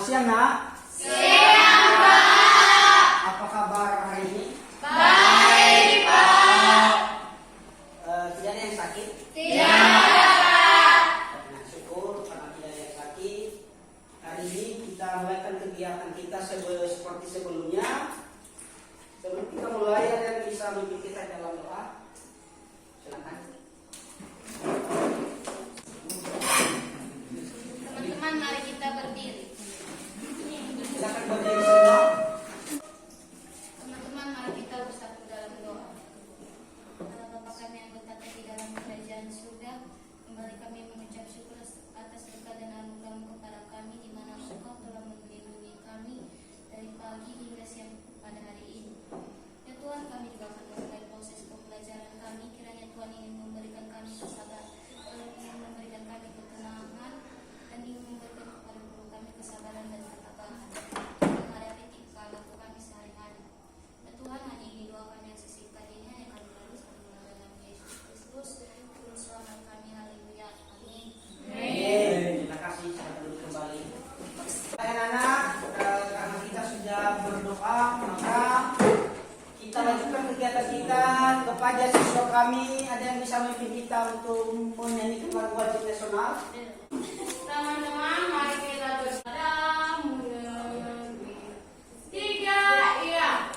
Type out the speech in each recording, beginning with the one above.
siang, Nak. Siang, Pak. Apa kabar hari ini? Baik, Pak. Tidak ada yang sakit? Tidak ada, Pak. Nah, syukur karena tidak ada yang sakit. Hari ini kita mulaikan kegiatan kita seperti sebelumnya. Sebelum kita mulai, ada yang bisa memimpin kita dalam doa? Silakan. Teman-teman, mari kita berdiri. Silakan berdiri semua. Teman-teman, mari kita bersatu dalam doa. Bapa kami yang bertata di dalam kerajaan surga, kembali kami mengucap syukur atas berkat dan anugerah-Mu kepada kami, di mana Engkau telah melindungi kami dari pagi hingga siang pada hari ini. Ya Tuhan, kami juga akan memulai proses pembelajaran kami. Kiranya Tuhan ingin memberikan kami kesabaran, ingin memberikan kami ketenangan, dan ingin memberikan kepada guru kami kesabaran dan ketabahan menghadapi tingkah laku kami sehari-hari. Ya Tuhan, hanya ini doa kami yang sesingkat ini, hanya kami lalu dalam nama Yesus Kristus, Juru Selamat kami. Haleluya. Amin. Terima kasih. Selamat duduk kembali. Anak-anak, karena kita sudah berdoa, maka kita lanjutkan kegiatan kita kepada siswa kami. Ada yang bisa memimpin kita untuk menyanyikan lagu wajib nasional? Teman-teman, mari kita bersama menyanyi. Tiga, iya.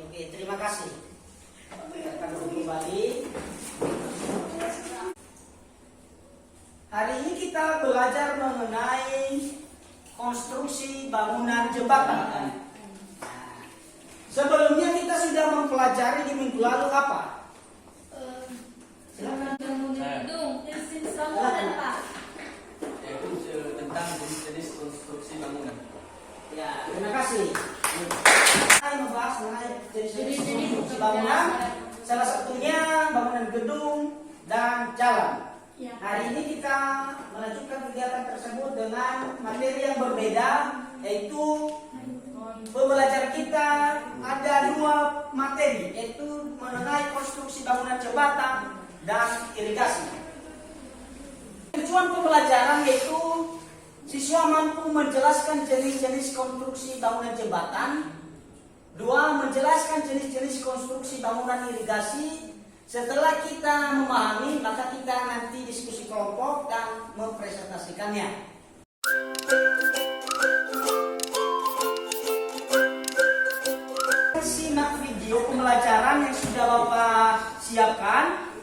Oke, terima kasih. Akan kembali. Hari ini kita belajar mengenai konstruksi bangunan jembatan. Nah, sebelumnya kita sudah mempelajari di minggu lalu apa? Silakan. Gedung, bangunan, Pak. Yaitu tentang jenis-jenis konstruksi bangunan. Ya, terima kasih. Kita membahas mengenai jenis-jenis konstruksi bangunan. Salah satunya bangunan gedung dan jalan. Hari ini kita melanjutkan kegiatan tersebut dengan materi yang berbeda, yaitu pembelajaran kita ada dua materi, yaitu mengenai konstruksi bangunan jembatan dan irigasi. Tujuan pembelajaran yaitu siswa mampu menjelaskan jenis-jenis konstruksi bangunan jembatan. Dua, menjelaskan jenis-jenis konstruksi bangunan irigasi. Setelah kita memahami, maka kita nanti diskusi kelompok dan mempresentasikannya. Simak video pembelajaran yang sudah Bapak siapkan.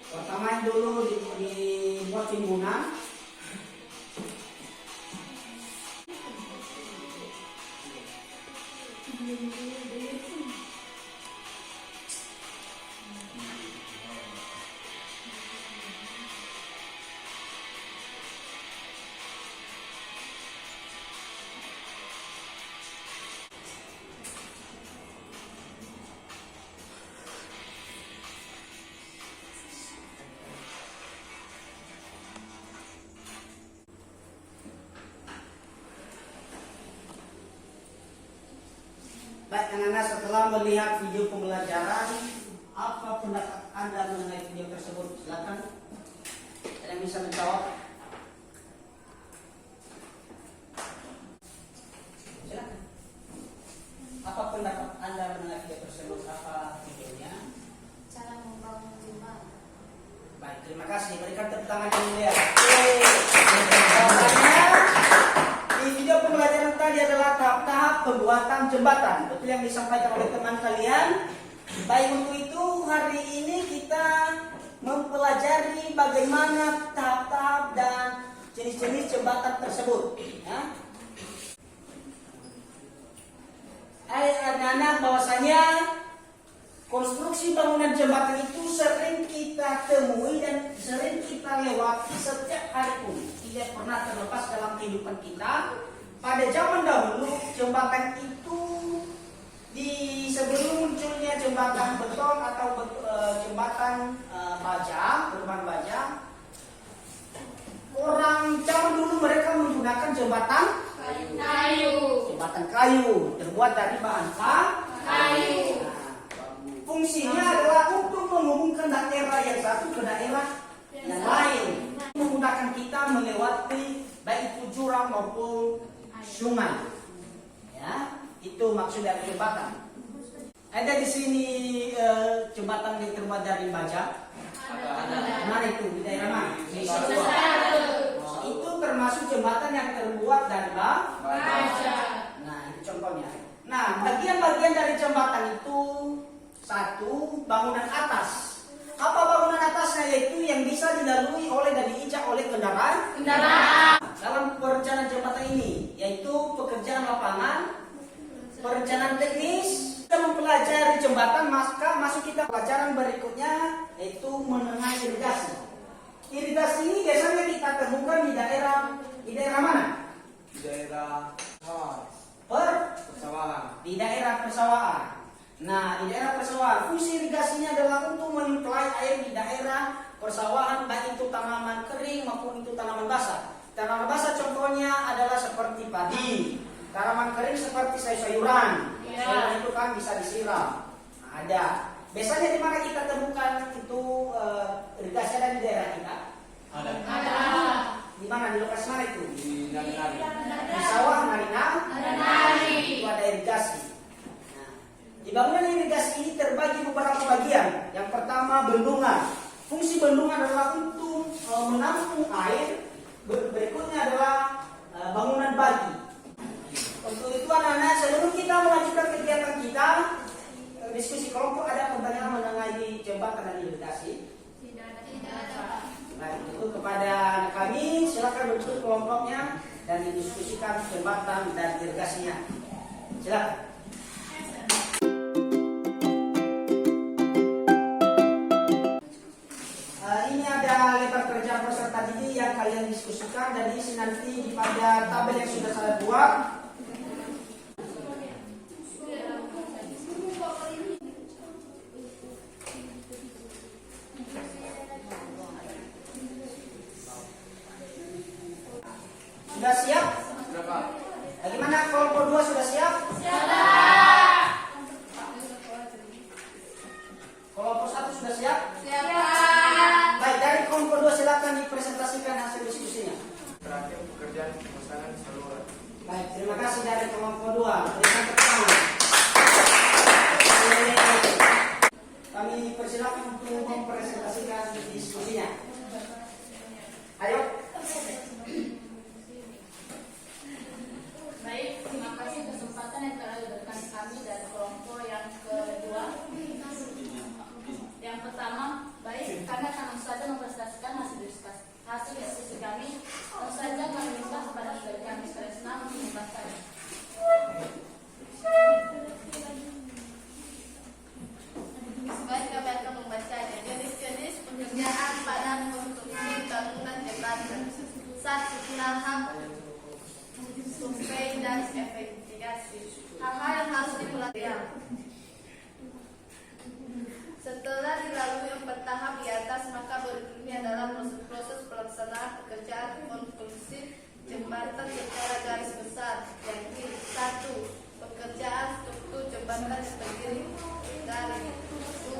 Pertama dulu dibuat timbunan. Baik anak-anak, setelah melihat video pembelajaran, apa pendapat Anda mengenai video tersebut? Silakan. Ada yang bisa menjawab? Silakan. Apa pendapat Anda mengenai video tersebut? Apa videonya? Cara membangun jembatan. Baik, terima kasih. Berikan tepuk tangan yang mulia. Di video pembelajaran tadi adalah tahap-tahap pembuatan jembatan. Betul yang disampaikan oleh teman kalian. Baik, untuk itu hari ini kita mempelajari bagaimana tahap-tahap dan jenis-jenis jembatan tersebut. Ya. anak-anak bahwasanya konstruksi bangunan jembatan itu sering kita temui dan sering kita lewati setiap hari pun. Tidak pernah terlepas dalam kehidupan kita. Pada zaman dahulu jembatan itu sebelum munculnya jembatan beton atau jembatan baja, berbahan baja, orang zaman dulu mereka menggunakan jembatan kayu terbuat dari bahan kayu. Fungsinya adalah untuk menghubungkan daerah yang satu ke daerah yang lain, memudahkan kita melewati baik itu jurang maupun sungai. Ya, itu maksud dari jembatan. Ada di sini jembatan yang terbuat dari baja. Mana itu di daerah mana? Itu termasuk jembatan yang terbuat dari baja. Nah, itu contohnya. Nah, bagian-bagian dari jembatan itu satu, bangunan atas. Apa bangunan atasnya? Yaitu yang bisa dilalui oleh dan diinjak oleh kendaraan. Dalam perencanaan jembatan ini, yaitu pekerjaan lapangan, perencanaan teknis. Kita mempelajari jembatan, maka masuk kita pelajaran berikutnya, yaitu mengenai irigasi. Irigasi ini biasanya kita temukan di daerah mana? Di daerah persawahan. Di daerah persawahan. Nah, di daerah persawahan, fungsi irigasinya adalah untuk menyuplai air di daerah persawahan, baik itu tanaman kering maupun itu tanaman basah. Tanaman basah contohnya adalah seperti padi, tanaman kering seperti sayur-sayuran. Sayuran itu kan bisa disiram. Nah, ada. Biasanya di mana kita temukan itu irigasi ada di daerah kita? Ada. Di mana? Di lokasi mana itu? Di Nari-Nari. Di sawah Nari-Nari. Itu ada irigasi. Di bangunan irigasi ini terbagi beberapa bagian. Yang pertama bendungan. Fungsi bendungan adalah untuk menampung air. Berikutnya adalah bangunan bagi. Untuk itu anak-anak, sebelum kita melanjutkan kegiatan kita, diskusi kelompok, ada pertanyaan mengenai jembatan dan irigasi? Tidak ada. Nah, itu kepada anak kami, silakan bentuk kelompoknya dan didiskusikan jembatan dan irigasinya. Silakan. Ini ada lebar kerja peserta didik yang kalian diskusikan dan diisi nanti pada tabel yang sudah saya buat. Sudah siap? Berapa? Bagaimana kelompok 2 sudah siap? Kelompok 1 sudah siap? Baik, dari kelompok 2 silakan dipresentasikan hasil diskusinya. Terakhir pekerjaan pemasangan saluran. Baik, terima kasih dari kelompok 2. Berikan tepuk tangan. Kami persilakan untuk mempresentasikan diskusinya. Ayo. Baik, terima kasih kesempatan yang telah diberikan kami dari kelompok yang kedua. Yang pertama, baik, kami akan langsung saja mempresentasikan hasil diskusi kami. Langsung saja kami minta kepada saudari kami Kresna untuk membacanya. Baik, kami akan membacanya. Jenis-jenis pekerjaan pada konstruksi bangunan jembatan. 1. Tahap survei dan investigasi. Hal-hal yang harus dipelajari. Setelah dilalui 4 tahap di atas, maka berikutnya adalah proses pelaksanaan pekerjaan konstruksi jembatan secara garis besar. Yaitu 1. Pekerjaan struktur jembatan terdiri dari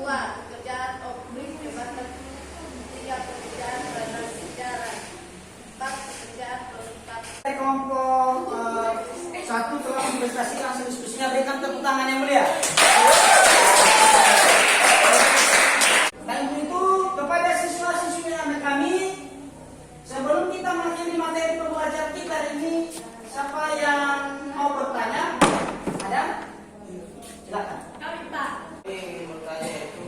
2. Pekerjaan obrik jembatan. 3. Pekerjaan drainase jalan. 4. Pekerjaan pelengkap. Kelompok 1 telah mempresentasikan hasil diskusinya. Berikan tepuk tangan yang mulia. Dan itu kepada siswa-siswi anak kami, sebelum kita mengakhiri materi pembelajaran kita hari ini, siapa yang mau bertanya? Ada? Silakan. Ingin bertanya itu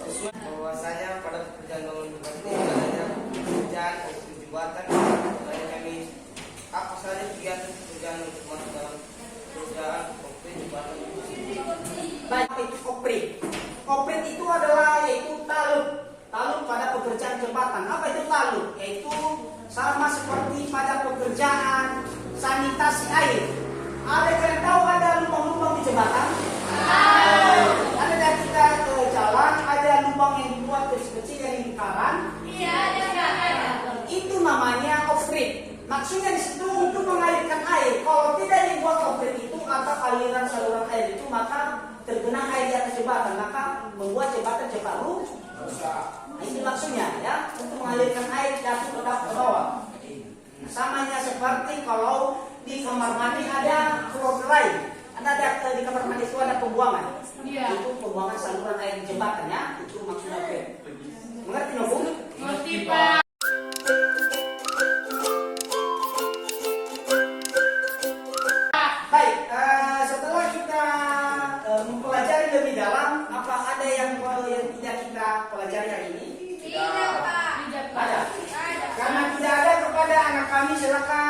sesuai bahwasanya pada pekerjaan bangunan jembatan ini adanya pekerjaan untuk jembatan. Tanya kami apa saja kegiatan pekerjaan untuk masuk dalam pekerjaan penggunaan konkret jembatan. Baik, itu konkret. Konkret itu adalah yaitu taluk. Taluk pada pekerjaan jembatan. Apa itu taluk? Yaitu sama seperti pada pekerjaan sanitasi air. Ada yang tahu ada lubang-lubang di jembatan? Ada yang kita ke jalan, ada lubang yang dibuat kecil-kecil yang lingkaran. Iya, ada. Itu namanya offgrid. Maksudnya di situ untuk mengalirkan air. Kalau tidak dibuat offgrid itu atau aliran saluran air itu, maka tergenang air di atas jembatan, maka membuat jembatan cepat rusak. Nah, ini maksudnya ya, untuk mengalirkan air jatuh ke bawah. Samanya seperti kalau di kamar mandi ada floor drain. Ada di kamar mandi itu ada pembuangan. Iya. Itu pembuangan saluran air di jembatan ya. Itu maksudnya offgrid. Mengerti no, Bu? Ngerti, Pak. Baik, setelah kita mempelajari lebih dalam, apa ada yang tidak kita pelajari hari ini? Tidak, Pak. Ada. Karena tidak ada kepada anak kami, silakan